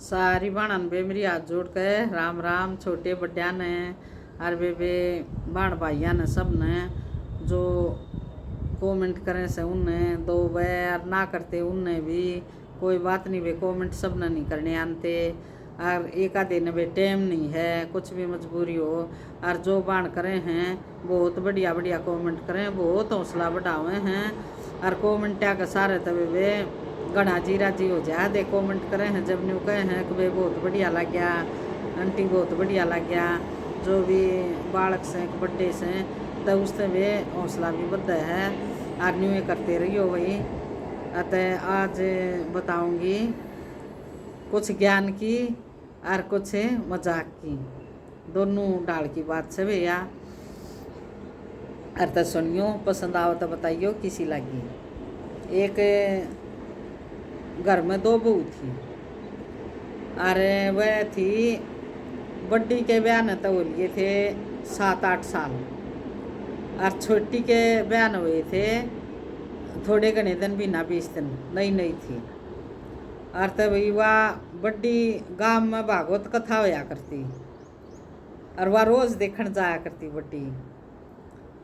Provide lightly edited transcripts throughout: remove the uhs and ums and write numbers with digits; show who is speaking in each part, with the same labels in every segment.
Speaker 1: सारी बाणन बे मेरी हाथ जोड़ के राम राम। छोटे बड्या ने और बे बाण भाइया ने सब ने जो कमेंट करें से उनने दो वे और ना करते उनने भी कोई बात नहीं। वे कमेंट सब ने नहीं करने आते और एक आधे ने वे टाइम नहीं है, कुछ भी मजबूरी हो। और जो बाण करे हैं बहुत बढ़िया बढ़िया कमेंट करें, बहुत हौसला बढ़ावे हैं। और कमेंटा के सारे तब वे घना जी राजी हो जा दे कमेंट करे हैं। जब न्यू कहे हैं कि भाई बहुत बढ़िया लग गया आंटी, बहुत बढ़िया लग गया, जो भी बालक से बड्डे से तो उससे वे हौसला भी बढ़ता है। और न्यू करते रहियो भाई। अतः आज बताऊंगी कुछ ज्ञान की और कुछ मजाक की, दोनों डाल की बात से भैया। अर्थ सुनियो, पसंद आओ तो बताइयो किसी लगी। एक घर में दो बहू थी। अरे वह थी बड्डी के बयान तो हो लिए थे 7-8 साल और छोटी के बयान हुए थे थोड़े घने दिन भी ना 20 दिन नई नई थी। और तब वह बड्डी गांव में भागवत कथा होया करती और वह रोज देखने जाया करती बड्डी।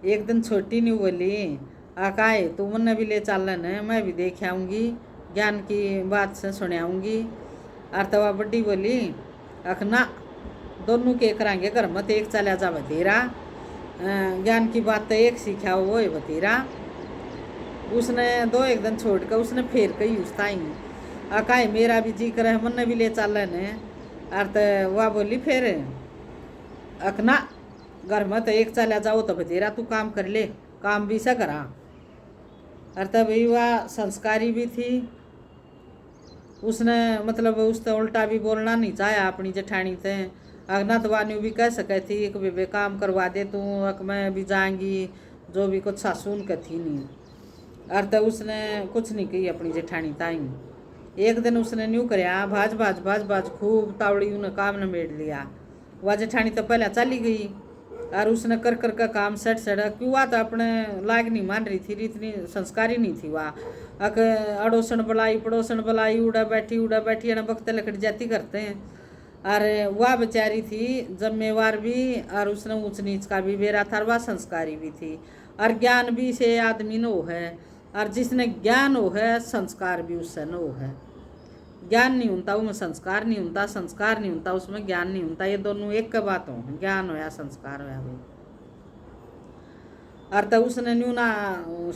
Speaker 1: एक दिन छोटी नहीं बोली आकाए तू मन भी ले चल न, मैं भी देख आऊँगी, ज्ञान की बात से सुनाऊँगी। और तब वह बड्डी बोली अखना दोनों के कराएंगे घर मत, एक चला जा बतेरा, ज्ञान की बात तो एक सीखा वो है बतेरा। उसने दो एक दिन छोड़ कर उसने फिर कही उसताई अकाए मेरा भी जी करे मन भी ले चल न। और तो वह बोली फिर अखना घर में तो एक चला जाओ तो बतेरा तू काम कर ले, काम भी सा करा। और तब वह संस्कारी भी थी। उसने मतलब उससे उल्टा भी बोलना नहीं चाहा अपनी जेठानी से। अगना तो वानी भी कह सके थी कि वे काम करवा दे तू, अक मैं भी जाएंगी, जो भी कुछ सासून का थी नहीं। और तो उसने कुछ नहीं कही अपनी जेठानी ताई। एक दिन उसने न्यू करया भाज भाज भाज भाज खूब तावड़ी उन्हें काम ने मेड़ लिया। वह जेठानी तो पहले चली गई और उसने कर कर का काम सेट सेट क्यों हुआ तो अपने लायक नहीं मान रही थी, इतनी संस्कारी नहीं थी वह। अक अड़ोसन बुलाई पड़ोसन बुलाई उड़ा बैठी ना वक्त लकड़ जाती करते हैं। और वह बेचारी थी जिम्मेवार भी और उसने ऊंच नीच का भी बेरा था, वह संस्कारी भी थी। और ज्ञान भी से आदमी नो है और जिसने ज्ञान हो है संस्कार भी उससे नो है। ज्ञान नहीं होता उसमें संस्कार नहीं होता, संस्कार नहीं होता उसमें ज्ञान नहीं होता। ये दोनों एक का बात हो, ज्ञान होया संस्कार होया भाई। और तो उसने न्यू ना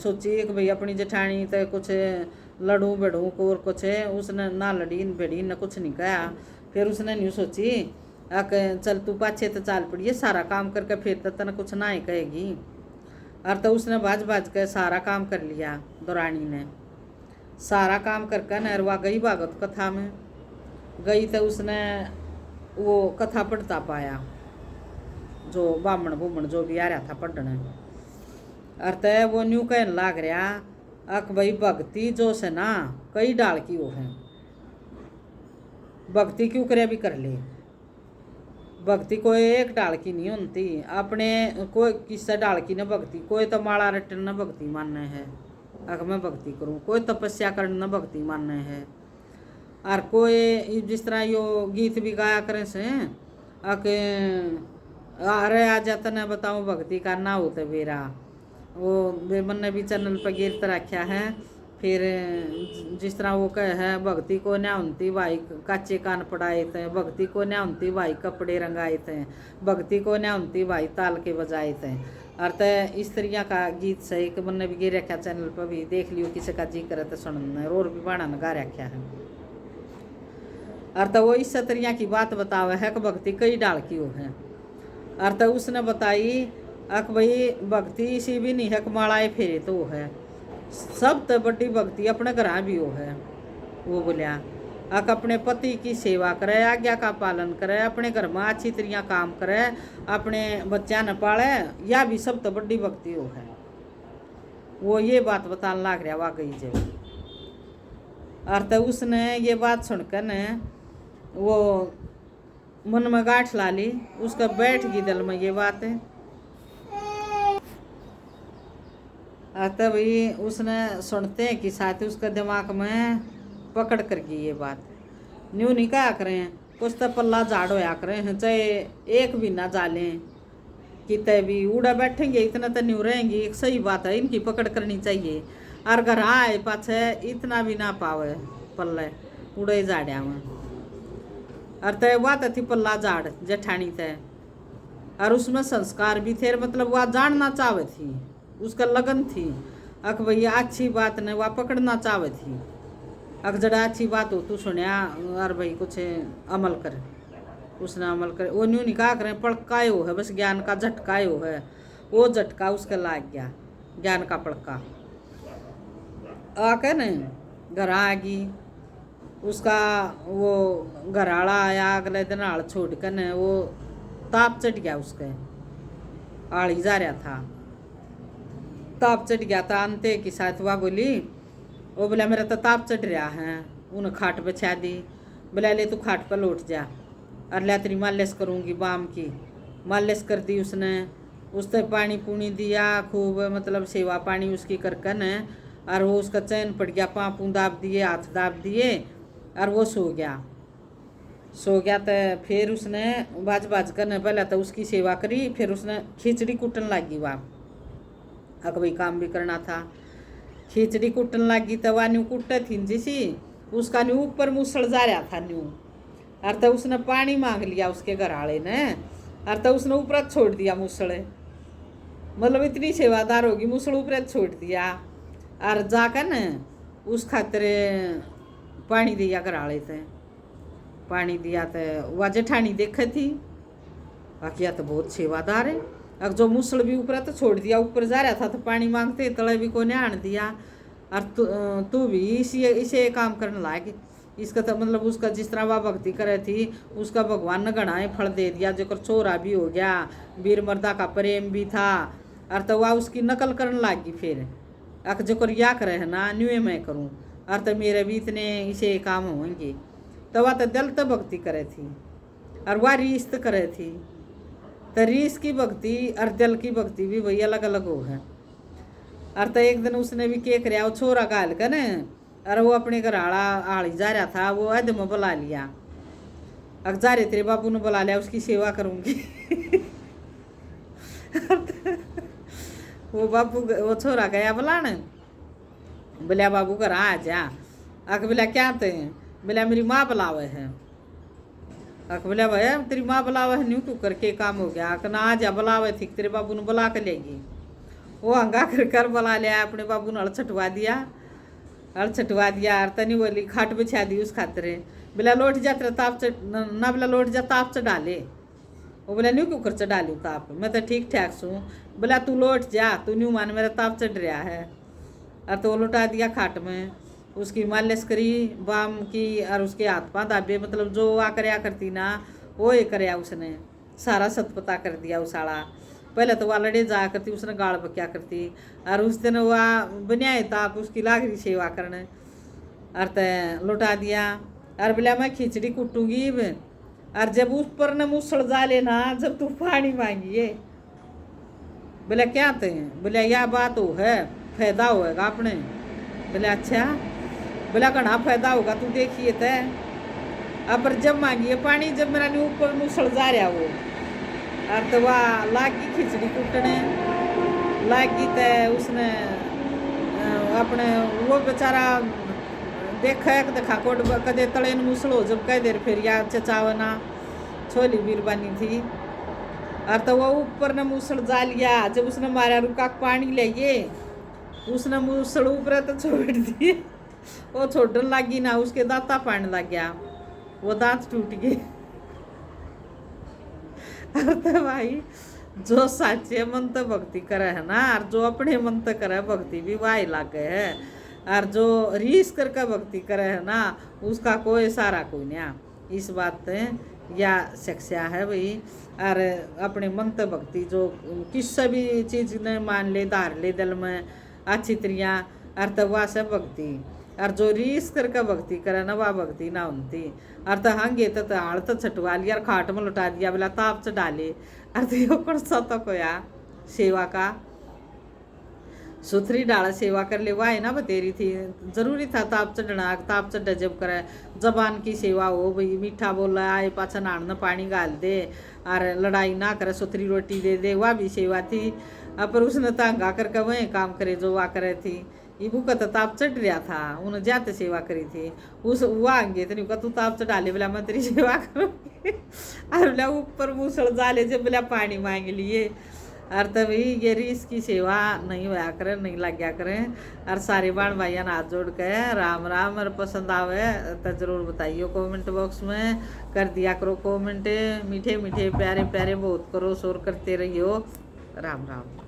Speaker 1: सोची कि भाई अपनी जेठानी तो कुछ लड़ू बेड़ू को और कुछ उसने ना लड़ी बेड़ी न कुछ नहीं कहा। फिर उसने न्यू सोची अक चल तू पाछे तो चाल पड़िए, सारा काम करके फिर तो तना कुछ ना ही कहेगी। और तो उसने भाज भाज के सारा काम कर लिया। दौरानी ने सारा काम करके नहरवा गई भागवत कथा में गई तो उसने वो कथा पढ़ता पाया, जो बामण बुमण जो भी आ रहा था पढ़ने। और तय वो न्यू कहने लाग रहा अक भाई भक्ति जो से ना कई डाल की वो है, भक्ति क्यों करे भी कर ले। भक्ति कोई एक डाल की नहीं होती, अपने कोई किस्सा डाल की न भक्ति। कोई तो माला रटन न भक्ति मानने है अगर मैं भक्ति करूं, कोई तपस्या करना भक्ति मानने है। और कोई जिस तरह यो गीत भी गाया करें से अके अरे आ जाता न बताऊं भक्ति का ना होते बेरा। वो बेमन ने भी चैनल पर गिरत रखा है। फिर जिस तरह वो कहे है भक्ति को न्या उनती भाई काचे कान पड़ाए थे, भक्ति को न्या उनती भाई कपड़े रंगाए थे, भक्ति को न्या उनती भाई ताल के बजाए थे। अर्थ इस तरीका का गीत सही कि मन ने भी गिर रखा चैनल पर भी देख लियो, किसी का जी करे तो सुन और भी बाणा न गा रखा है। अर्थ वो इस तरीका की बात बतावे है कि भक्ति कई डाल की वो है। अर्थ उसने बताई अक भाई भक्ति इसी भी नहीं है कि मालाए फेरे तो वो है, सब तो बड़ी भक्ति अपने घर भी हो है। वो बोलिया अक अपने पति की सेवा करे, आज्ञा का पालन करे, अपने घर में अच्छी तरह काम करे, अपने बच्चा न पाले, या भी सब तो बड़ी भक्ति हो है। वो ये बात बताने लग रहा वाकई जो। और तो उसने ये बात सुनकर न वो मन में गांठ ला ली, उसका बैठ गई दिल में ये बात है। तभी उसने सुनते हैं कि साथ ही उसका दिमाग में पकड़ कर गई ये बात। न्यू नहीं कहा करें, कुछ तो पल्ला झाड़ होया करें, चाहे एक भी ना जालें कितने भी उड़ा बैठेंगे इतना तो न्यू रहेंगी। एक सही बात है, इनकी पकड़ करनी चाहिए। और घर आए पाछे इतना भी ना पावे पल्ले उड़े झाड़िया में। और तय बात थी पल्ला झाड़ जेठानी तय, और उसमें संस्कार भी थे, मतलब वह जानना चाहे थी, उसका लगन थी। अक भैया अच्छी बात ने वह पकड़ना चाहे थी। अक जड़ा अच्छी बात हो तू सुनिया और भाई कुछ अमल कर, उसने अमल करे। वो न्यू निकाह करें पड़काए हो है, बस ज्ञान का झटकाए हो है, वो झटका उसका लाग गया ज्ञान का पड़का। आके न घर आ गई, उसका वो घराड़ा आया अगले दिन हाल छोड़ कर न वो ताप चढ़ गया उसके, आड़ी जा रहा था, ताप चढ़ गया था। अंते की साथ वह बोली, वो बोला मेरा तो ताप चढ़ रहा है। उन्हें खाट बिछा दी, बोला ले तू खाट पर लौट जा, और ला तेरी मालिश करूँगी बाम की। मालिश कर दी उसने, उससे पानी पूनी दिया खूब, मतलब सेवा पानी उसकी करके न, और वो उसका चैन पड़ गया, पाँव पूँ दाब दिए, हाथ दाब दिए, और वो सो गया। सो गया तो फिर उसने बाज बाज कर न पहले तो उसकी सेवा करी, फिर उसने खिचड़ी कुटन लगी। वाह अक भाई काम भी करना था, खिचड़ी कुटन लगी तो वह न्यू कुटे थी जिसी, उसका न्यू ऊपर मुसड़ जा रहा था न्यू। और तो उसने पानी मांग लिया उसके घर वाले ने, और तो उसने ऊपर छोड़ दिया मुसड़े, मतलब इतनी सेवादार होगी, मुसड़ ऊपर छोड़ दिया। और जाकर न उस खातिर पानी दिया घर वाले थे, पानी दिया तो वह जेठानी देखे थी, बाकी तो बहुत सेवादार है। अब जो मुसड़ भी ऊपर तो छोड़ दिया, ऊपर जा रहा था तो पानी मांगते तले भी को आन दिया। और तू भी इसे काम करने लायक, इसका तो मतलब उसका जिस तरह वह भक्ति करे थी, उसका भगवान ने घना फल दे दिया, जो छोरा भी हो गया, वीर मर्दा का प्रेम भी था। और तो वह उसकी नकल करने लगी। फिर अक जो या करे है ना न्यू मैं करूँ, और तो मेरे भी इतने इसे काम होंगे। तो वह तो दिल तो भक्ति करे थी, और वह रीस तो करे थी। तो रीस की भक्ति और दिल की भक्ति भी वही अलग अलग हो है। और तो एक दिन उसने भी क्या कराया, वो छोरा गाल कर न, और वो अपने घर आड़ी जा रहा था, वो अद में बुला लिया, अग जा रहे तेरे बाबू ने बुला लिया, उसकी सेवा करूँगी। वो बाबू वो छोरा गया बुलाने, बोलिया बाबू घर आ जा। अक बोला क्या थे, बोला मेरी माँ बुलावे है। अक बोला भैया तेरी माँ बुलावे है, न्यू क्यों करके काम हो गया। अक ना आ जा बुलावे थी, तेरे बाबू ने बुला कर लेगी। वो हंगा कर बुला लिया, अपने बाबू ने हल छटवा दिया, हल छटवा दिया। और तनी बोली खाट बिछा दी उस खातिर, बोला लौट जा तेरा ताप ना, बोला लौट जा ताप चढ़ा ले। वो बोला न्यू क्यों कर चढ़ा लूँ ताप, मैं तो ठीक ठाक सूँ। बोला तू लौट जा, तू न्यू मान मेरा ताप चढ़ रहा है। और तो वो लौटा दिया खाट में, उसकी मालिश करी बाम की, और उसके हाथ पाँव दाबे, मतलब जो आ करया करती ना वो ये करया उसने, सारा सतपता कर दिया उस आड़ा। पहले तो वह लड़े जाया करती, उसने गाड़ बक्या करती। और उस दिन वह बनाए ताप उसकी लागरी सेवा करने, और तो लौटा दिया। और बोला मैं खिचड़ी कुटूँगी। और जब उस पर न मुसड़ जा लेना, जब तू पानी मांगिए, बोला क्या थे, बोला यह बात हो है, फायदा होएगा अपने। बोला अच्छा, बोला घना फायदा होगा तू देखिए तय। अब जब मांगिए पानी, जब मेरा नी ऊपर मुसड़ जा रहा वो, और तो वह लागी खिचड़ी कुटने लागी। तय उसने अपने वो बेचारा देखा एक देखा कोट कदे तले मुसड़ो, जब कह देर फिर या चचावना छोली बीरबानी थी। और तो वो ऊपर ने मुसड़ जा लिया, जब उसने मारा रुका पानी लिए, उसने मुसड़ ऊपर तो छोड़ दिए, वो छोड़ने लगी ना, उसके दांता पाने लग गया, वो दांत टूट गए। और तो भाई जो साचे मन तो भक्ति करे है ना, और जो अपने मन तो करे भक्ति भी वाही लागे है। और जो रीस करके भक्ति करे है ना, उसका कोई सारा कोई नहीं। इस बात या शिक्षा है भाई। और अपने मन तो भक्ति जो किसी भी चीज़ ने मान ले धार ले दिल में अच्छी तरिया, और तो वह सब भक्ति। और जो रीस करके भक्ति करे ना, वह भक्ति ना होती। और तो हंगे तो हाड़ तो छटवा लिया, और खाट में लुटा दिया, बोला ताप चढ़ा ले। और तो यो कौन सा तो कोया सेवा का। सुथरी डाल सेवा कर ले, वाह ना बतेरी थी। जरूरी था ताप चढ़ना, ताप चढ़ा जब करे जबान की सेवा हो भाई, मीठा बोला आए पाछा नाड़न पानी गाल दे, और लड़ाई ना करे, सुथरी रोटी दे दे, वह भी सेवा थी। पर उसने तांगा करके वही काम करे जो वह करे थी। इबू का तो ताप चढ़ रहा था, उन्हें जाते सेवा करी थी। उस वह आगे तो नहीं का तू ताप चढ़ा ले, बोला मैं तेरी सेवा करूँगी। और बोला ऊपर मूसल जाले जब बोला पानी मांग लिए। और तभी ये रीस की सेवा नहीं होया करे, नहीं लग गया करें। और सारे बाण भाइया हाथ जोड़ के राम राम। और पसंद आवे तो जरूर बताइए कमेंट बॉक्स में, कर दिया करो कमेंट, मीठे मीठे प्यारे प्यारे बहुत करो, शोर करते रहियो। राम राम।